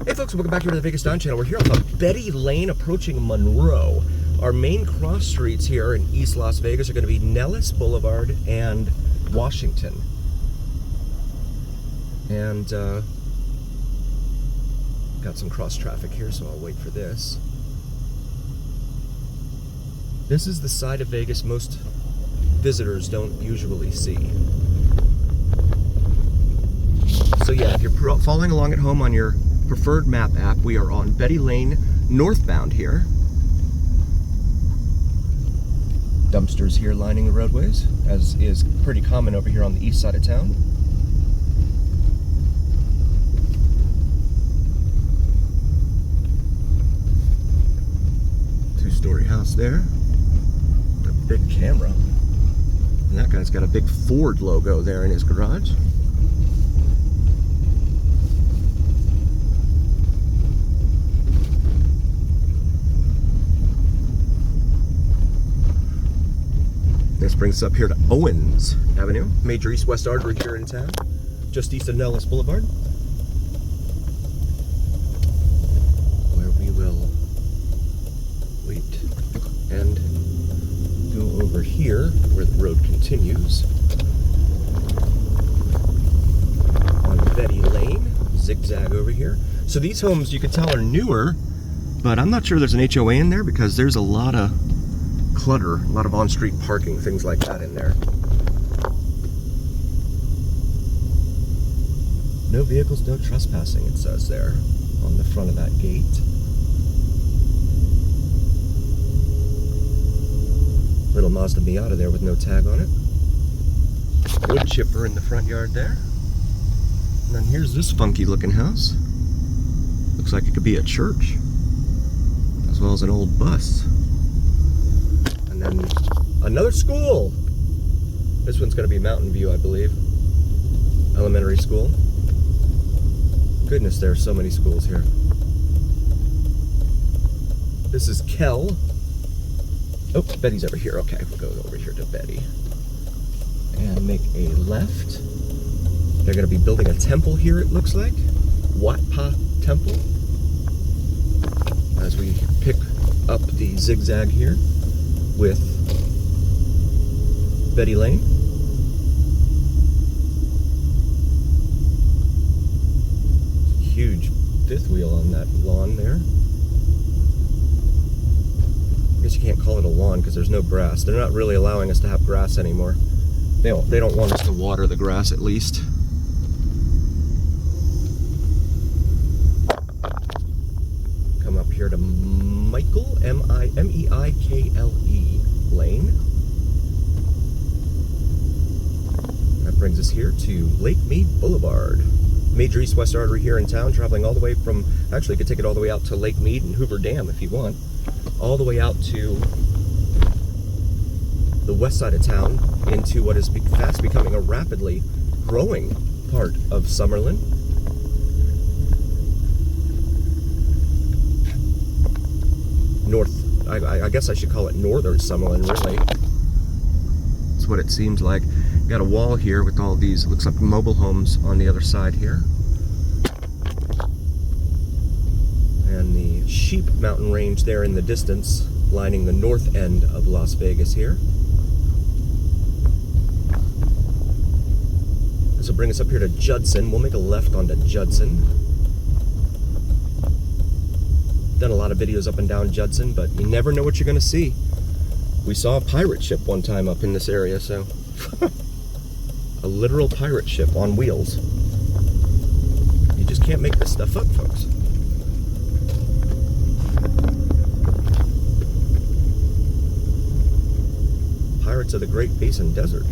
Hey folks, welcome back here to the Vegas Don Channel. We're here off of Betty Lane approaching Monroe. Our main cross streets here in East Las Vegas are going to be Nellis Boulevard and Washington. And got some cross traffic here, so I'll wait for this. This is the side of Vegas most visitors don't usually see. So yeah, if you're following along at home on your preferred map app, we are on Betty Lane northbound here. Dumpsters here lining the roadways, as is pretty common over here on the east side of town. Two-story house there. A big camera. And that guy's got a big Ford logo there in his garage. This brings us up here to Owens Avenue, major east-west artery here in town, just east of Nellis Boulevard, where we will wait and go over here where the road continues on Betty Lane, zigzag over here. So these homes, you can tell, are newer, but I'm not sure there's an HOA in there because there's a lot of clutter, a lot of on-street parking, things like that in there. No vehicles, no trespassing, it says there on the front of that gate. Little Mazda Miata there with no tag on it. Wood chipper in the front yard there. And then here's this funky looking house. Looks like it could be a church, as well as an old bus. And then another school. This one's going to be Mountain View, I believe. Elementary school. Goodness, there are so many schools here. This is Kell. Oh, Betty's over here. Okay, we'll go over here to Betty. And make a left. They're going to be building a temple here, it looks like. Wat Pa Temple. As we pick up the zigzag here with Betty Lane. Huge fifth wheel on that lawn there. I guess you can't call it a lawn because there's no grass. They're not really allowing us to have grass anymore. They don't want us to water the grass, at least. Come up here to Michael, M-I-M-E-I-K-L-E Lane. That brings us here to Lake Mead Boulevard. Major east-west artery here in town, traveling all the way from, actually you could take it all the way out to Lake Mead and Hoover Dam if you want. All the way out to the west side of town into what is fast becoming a rapidly growing part of Summerlin. I guess I should call it northern Summerlin, really. That's what it seems like. Got a wall here with all these, looks like mobile homes on the other side here. And the Sheep Mountain Range there in the distance, lining the north end of Las Vegas here. This will bring us up here to Judson. We'll make a left onto Judson. Done a lot of videos up and down Judson, but you never know what you're going to see. We saw a pirate ship one time up in this area, so a literal pirate ship on wheels. You just can't make this stuff up, folks. Pirates of the Great Basin Desert.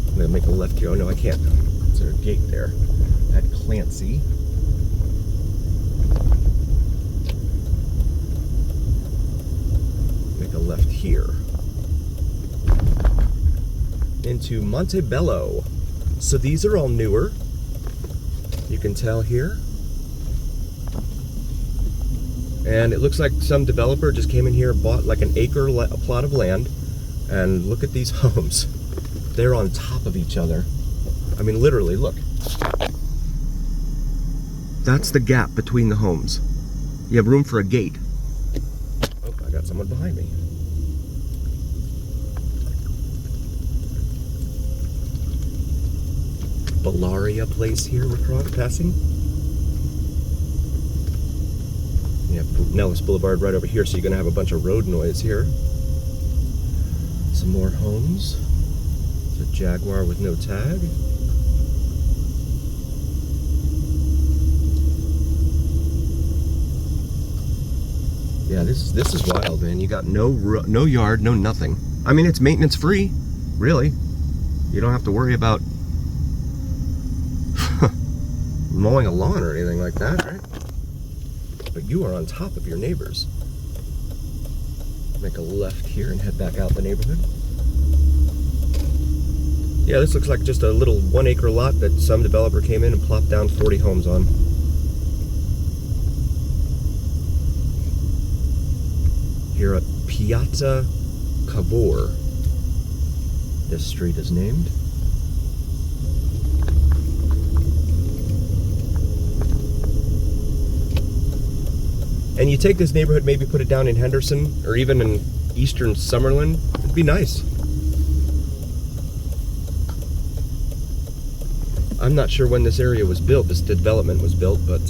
I'm going to make a left here. Oh no, I can't. Is there a gate there? At Clancy. Left here into Montebello. So these are all newer, you can tell here, and it looks like some developer just came in here, bought like an acre plot of land, and look at these homes. They're on top of each other. I mean, literally, look. That's the gap between the homes. You have room for a gate. Oh, I got someone behind me. Bellaria Place here we're passing. You have Nellis Boulevard right over here, so you're going to have a bunch of road noise here. Some more homes. It's a Jaguar with no tag. Yeah, this is wild, man. You got no yard, no nothing. I mean, it's maintenance free, really. You don't have to worry about mowing a lawn or anything like that, right? But you are on top of your neighbors. Make a left here and head back out the neighborhood. Yeah, this looks like just a little 1 acre lot that some developer came in and plopped down 40 homes on. Here at Piazza Cavour, this street is named. And you take this neighborhood, maybe put it down in Henderson or even in eastern Summerlin, it'd be nice. I'm not sure when this area was built, this development was built, but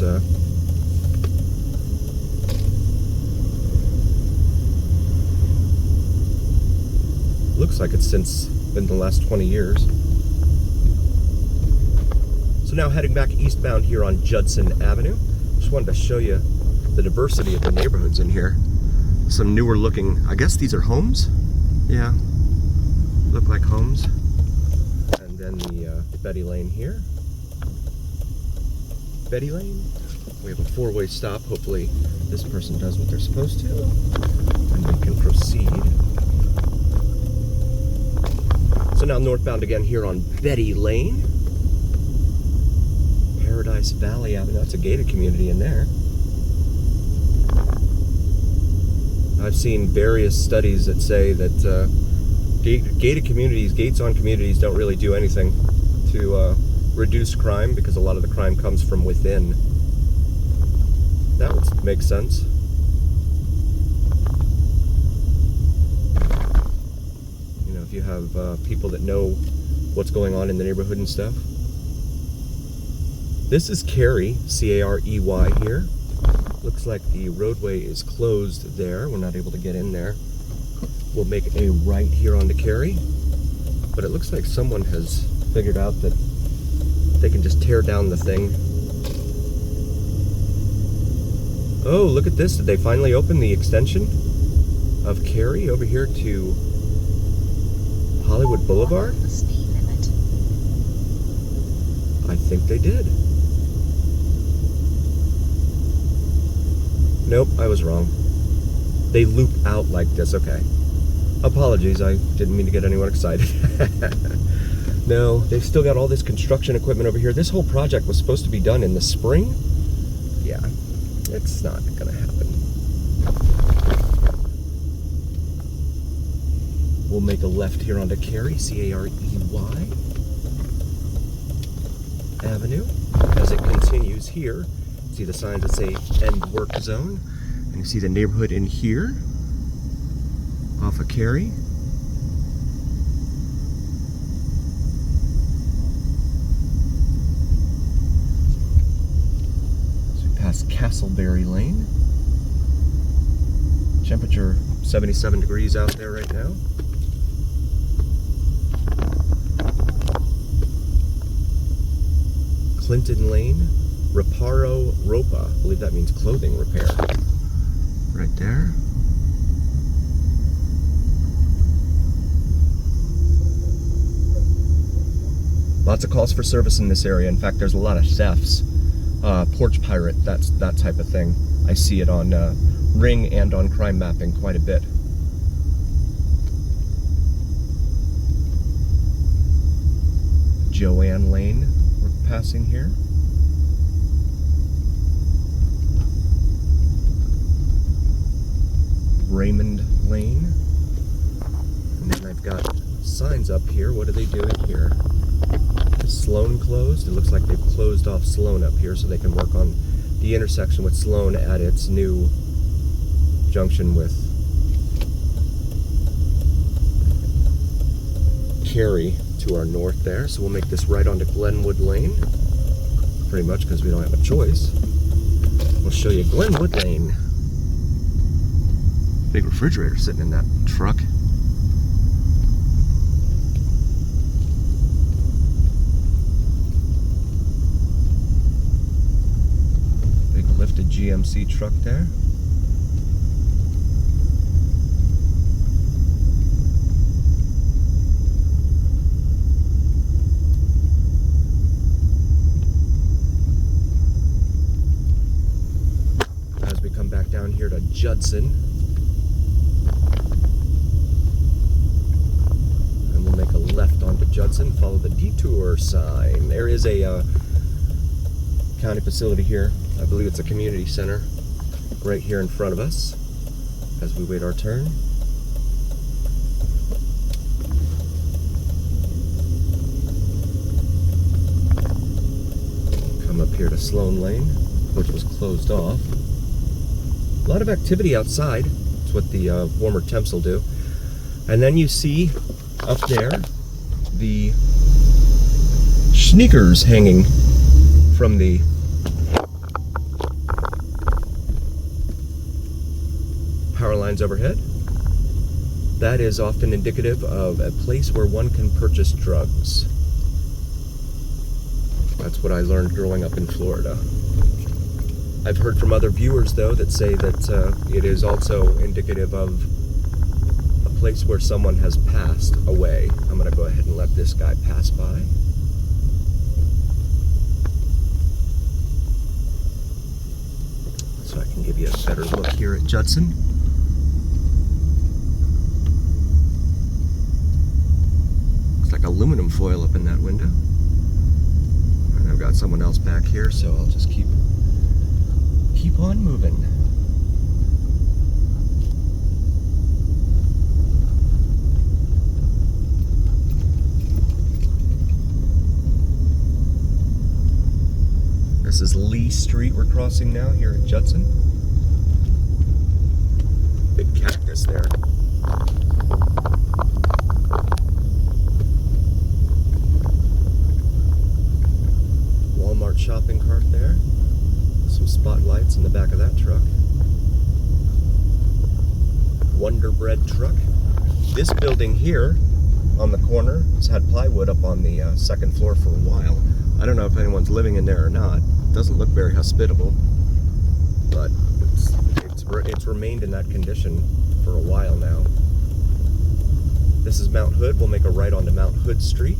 looks like it's since been the last 20 years. So now heading back eastbound here on Judson Avenue. Just wanted to show you the diversity of the neighborhoods in here. Some newer looking, I guess these are homes? Yeah, look like homes. And then the Betty Lane here. Betty Lane. We have a four-way stop. Hopefully this person does what they're supposed to. And we can proceed. So now northbound again here on Betty Lane. Paradise Valley Avenue. That's a gated community in there. I've seen various studies that say that gated communities, gates on communities don't really do anything to reduce crime because a lot of the crime comes from within. That would make sense. You know, if you have people that know what's going on in the neighborhood and stuff. This is Carey, C-A-R-E-Y here. Looks like the roadway is closed there. We're not able to get in there. We'll make a right here onto Carey. But it looks like someone has figured out that they can just tear down the thing. Oh, look at this. Did they finally open the extension of Carey over here to Hollywood Boulevard? The speed limit. I think they did. Nope, I was wrong. They loop out like this, okay. Apologies, I didn't mean to get anyone excited. No, they've still got all this construction equipment over here. This whole project was supposed to be done in the spring. Yeah, it's not gonna happen. We'll make a left here onto Carey, C-A-R-E-Y Avenue. As it continues here, see the signs that say end work zone, and you see the neighborhood in here off of Carey. So we pass Castleberry Lane. Temperature 77 degrees out there right now. Clinton Lane. Reparo Ropa, I believe that means clothing repair. Right there. Lots of calls for service in this area. In fact, there's a lot of thefts. Porch pirate, that's that type of thing. I see it on Ring and on crime mapping quite a bit. Joanne Lane, we're passing here. Raymond Lane. And then I've got signs up here. What are they doing here? Is Sloan closed? It looks like they've closed off Sloan up here so they can work on the intersection with Sloan at its new junction with Cary to our north there. So we'll make this right onto Glenwood Lane, pretty much because we don't have a choice. We'll show you Glenwood Lane. Big refrigerator sitting in that truck. Big lifted GMC truck there. As we come back down here to Judson, and we'll make a left onto Judson, follow the detour sign. There is a county facility here. I believe it's a community center right here in front of us as we wait our turn. Come up here to Sloan Lane, which was closed off. A lot of activity outside. It's what the warmer temps will do. And then you see up there the sneakers hanging from the power lines overhead. That is often indicative of a place where one can purchase drugs. That's what I learned growing up in Florida. I've heard from other viewers, though, that say that it is also indicative of a place where someone has passed away. I'm going to go ahead and let this guy pass by. So I can give you a better look here at Judson. Looks like aluminum foil up in that window. And I've got someone else back here, so I'll just keep on moving. This is Lee Street we're crossing now here at Judson. Big cactus there. Walmart shopping cart there. Some spotlights in the back of that truck. Wonder Bread truck. This building here on the corner has had plywood up on the second floor for a while. I don't know if anyone's living in there or not. It doesn't look very hospitable, but it's remained in that condition for a while now. This is Mount Hood. We'll make a right onto Mount Hood Street.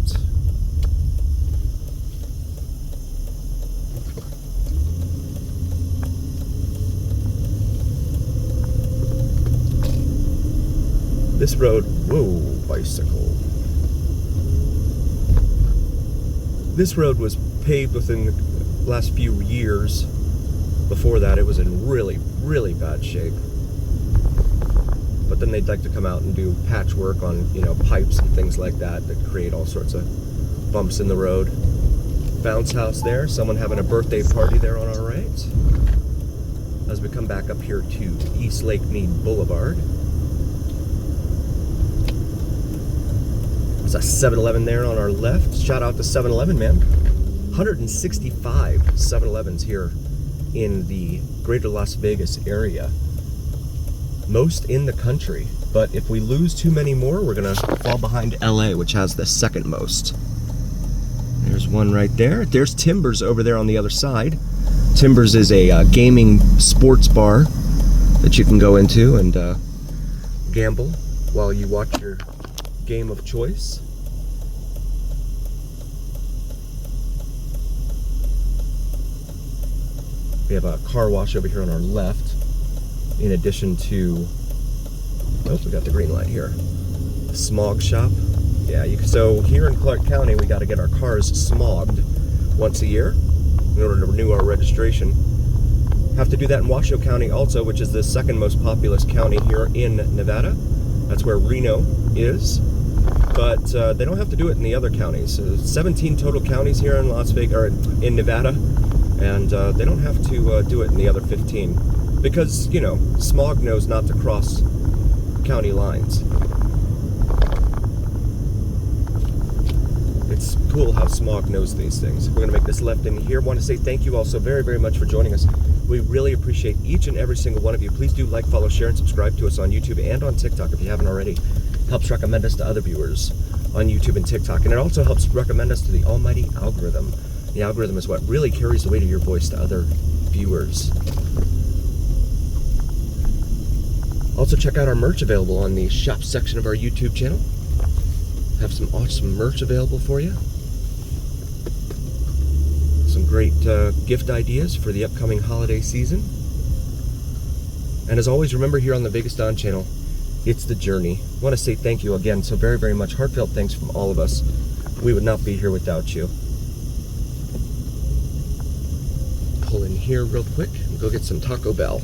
This road, whoa, bicycle. This road was paved within the last few years. Before that, it was in really, really bad shape. But then they'd like to come out and do patchwork on, pipes and things like that that create all sorts of bumps in the road. Bounce house there, someone having a birthday party there on our right. As we come back up here to East Lake Mead Boulevard. There's a 7-Eleven there on our left. Shout out to 7-Eleven, man. 165 7-Elevens here in the greater Las Vegas area. Most in the country. But if we lose too many more, we're going to fall behind LA, which has the second most. There's one right there. There's Timbers over there on the other side. Timbers is a gaming sports bar that you can go into and gamble while you watch your game of choice. We have a car wash over here on our left, in addition to, oh, we got the green light here. Smog shop. Yeah, so here in Clark County, we got to get our cars smogged once a year in order to renew our registration. Have to do that in Washoe County also, which is the second most populous county here in Nevada. That's where Reno is. But they don't have to do it in the other counties. 17 total counties here in Las Vegas, or in Nevada. And they don't have to do it in the other 15 because, you know, smog knows not to cross county lines. It's cool how smog knows these things. We're going to make this left in here. I want to say thank you all so very, very much for joining us. We really appreciate each and every single one of you. Please do like, follow, share, and subscribe to us on YouTube and on TikTok if you haven't already. Helps recommend us to other viewers on YouTube and TikTok. And it also helps recommend us to the almighty algorithm. The algorithm is what really carries the weight of your voice to other viewers. Also check out our merch available on the shop section of our YouTube channel. Have some awesome merch available for you. Some great gift ideas for the upcoming holiday season. And as always, remember here on the Vegas Dawn channel, it's the journey. I want to say thank you again so very, very much. Heartfelt thanks from all of us. We would not be here without you. Pull in here real quick and go get some Taco Bell.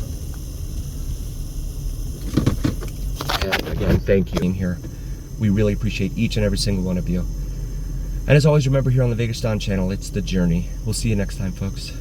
And again, thank you being here. We really appreciate each and every single one of you. And as always, remember here on the Vegas Dawn channel, it's the journey. We'll see you next time, folks.